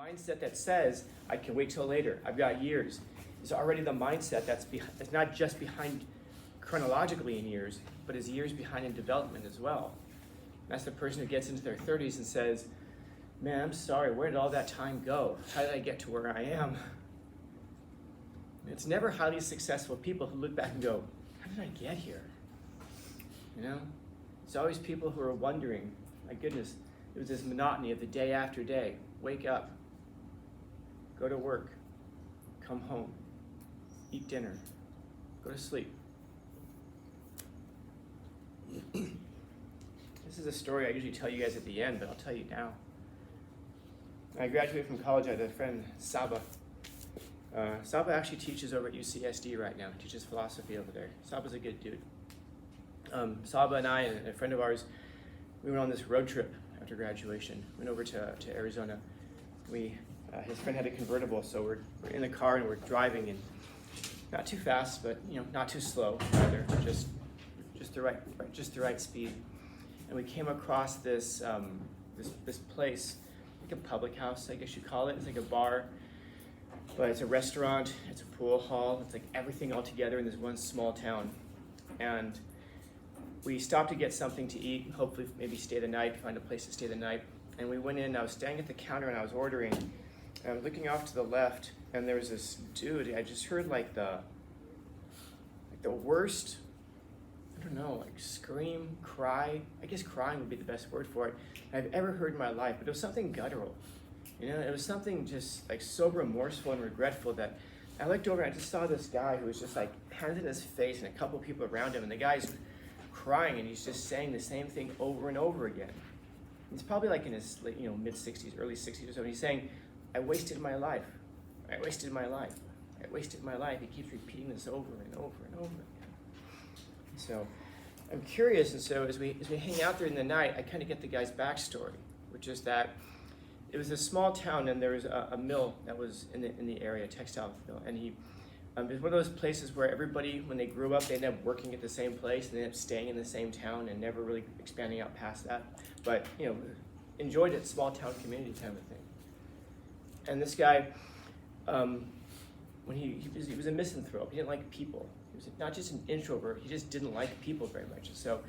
mindset that says, I can wait till later, I've got years, is already the mindset that's not just behind chronologically in years, but is years behind in development as well. That's the person who gets into their 30s and says, man, I'm sorry, where did all that time go? How did I get to where I am? And it's never highly successful people who look back and go, how did I get here? You know? It's always people who are wondering, my goodness, it was this monotony of the day after day. Wake up, go to work, come home, eat dinner, go to sleep. This is a story I usually tell you guys at the end, but I'll tell you now. When I graduated from college, I had a friend, Saba. Saba actually teaches over at UCSD right now. He teaches philosophy over there. Saba's a good dude. Saba and I and a friend of ours, we went on this road trip after graduation. Went over to Arizona. His friend had a convertible, so we're in the car and we're driving, and not too fast, but not too slow either. Just the right speed. And we came across this place, like a public house, I guess you call it. It's like a bar, but it's a restaurant. It's a pool hall. It's like everything all together in this one small town. And we stopped to get something to eat, hopefully maybe stay the night, find a place to stay the night. And we went in, I was standing at the counter and I was ordering. And I was looking off to the left, and there was this dude, I just heard like the worst, I don't know, like scream, cry. I guess crying would be the best word for it I've ever heard in my life, but it was something guttural. It was something just like so remorseful and regretful that I looked over and I just saw this guy who was just like hands in his face and a couple people around him, and the guy's crying and he's just saying the same thing over and over again. He's probably like in his mid-60s, early 60s or so, and he's saying, I wasted my life. I wasted my life. I wasted my life. He keeps repeating this over and over and over again. So I'm curious, and so as we hang out there in the night, I kind of get the guy's backstory, which is that it was a small town, and there was a mill that was in the area, a textile mill, and it was one of those places where everybody, when they grew up, they ended up working at the same place, and they ended up staying in the same town and never really expanding out past that. But enjoyed it, small town community kind of a thing. And this guy, when he was a misanthrope, he didn't like people. He was not just an introvert, he just didn't like people very much. And so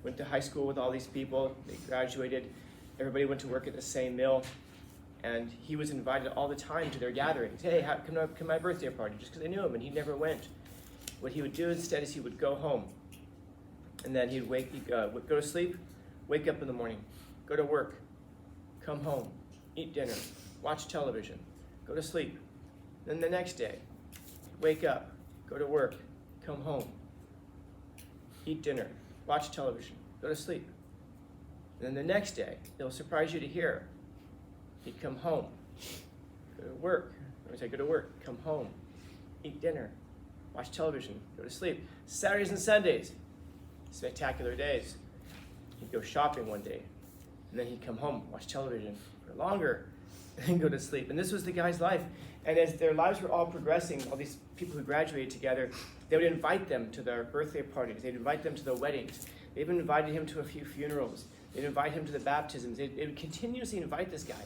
went to high school with all these people, they graduated, everybody went to work at the same mill, and he was invited all the time to their gatherings. Hey, come to my birthday party, just because they knew him, and he never went. What he would do instead is he would go home, and then he'd go to sleep, wake up in the morning, go to work, come home, eat dinner, watch television, go to sleep. Then the next day, wake up, go to work, come home, eat dinner, watch television, go to sleep. And then the next day, it'll surprise you to hear, he'd come home, go to work, go to work, come home, eat dinner, watch television, go to sleep. Saturdays and Sundays, spectacular days. He'd go shopping one day, and then he'd come home, watch television for longer, and then go to sleep. And this was the guy's life. And as their lives were all progressing, all these people who graduated together, they would invite them to their birthday parties. They'd invite them to the weddings. They even invited him to a few funerals. They'd invite him to the baptisms. They would continuously invite this guy.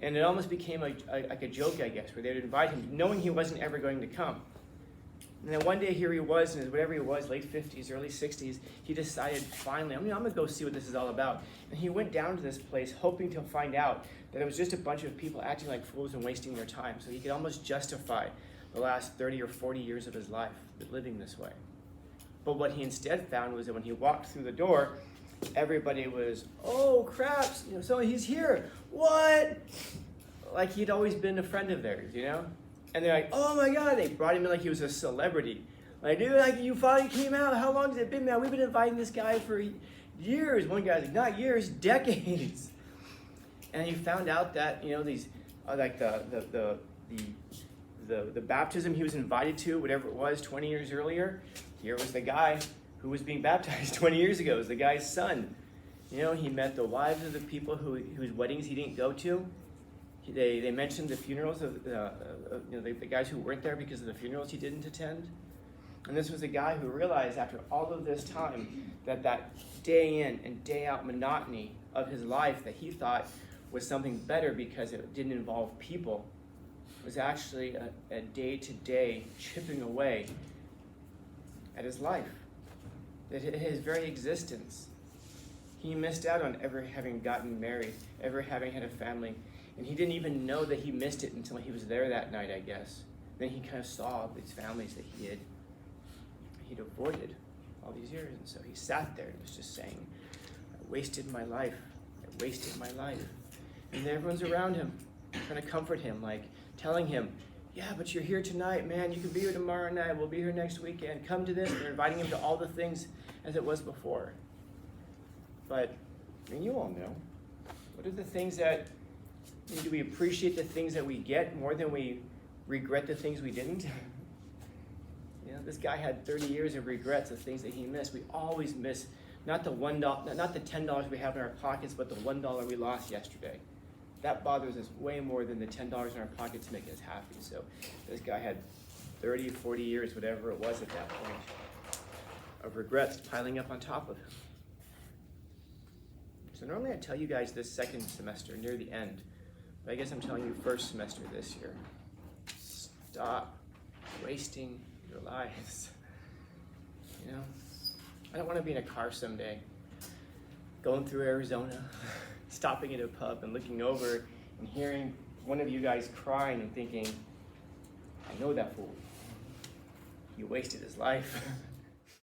And it almost became like a joke, I guess, where they would invite him, knowing he wasn't ever going to come. And then one day here he was, and whatever he was, late 50s, early 60s, he decided, finally, I'm going to go see what this is all about. And he went down to this place hoping to find out that it was just a bunch of people acting like fools and wasting their time, so he could almost justify the last 30 or 40 years of his life living this way. But what he instead found was that when he walked through the door, everybody was, oh, craps, so he's here. What? Like he'd always been a friend of theirs, And they're like, oh my God, they brought him in like he was a celebrity. Like, dude, like you finally came out. How long has it been, man? We've been inviting this guy for years. One guy's like, not years, decades. And you found out that, these, like the baptism he was invited to, whatever it was, 20 years earlier, here was the guy who was being baptized 20 years ago. It was the guy's son. He met the wives of the people whose weddings he didn't go to. They mentioned the funerals of the guys who weren't there because of the funerals he didn't attend. And this was a guy who realized after all of this time that day in and day out monotony of his life that he thought was something better because it didn't involve people. It was actually a day-to-day chipping away at his life, at his very existence. He missed out on ever having gotten married, ever having had a family, and he didn't even know that he missed it until he was there that night, I guess. Then he kind of saw these families that he'd avoided all these years, and so he sat there and was just saying, I wasted my life, I wasted my life. And everyone's around him, trying to comfort him, like telling him, yeah, but you're here tonight, man, you can be here tomorrow night, we'll be here next weekend, come to this. They're inviting him to all the things as it was before. But, I mean, you all know, what are the things that, do we appreciate the things that we get more than we regret the things we didn't? You know, this guy had 30 years of regrets of things that he missed. We always miss, not the $1, not the $10 we have in our pockets, but the $1 we lost yesterday. That bothers us way more than the $10 in our pocket to make us happy. So this guy had 30, 40 years, whatever it was at that point, of regrets piling up on top of him. So normally I tell you guys this second semester near the end, but I guess I'm telling you first semester this year. Stop wasting your lives. You know, I don't want to be in a car someday, going through Arizona, stopping at a pub and looking over and hearing one of you guys crying and thinking, I know that fool. He wasted his life.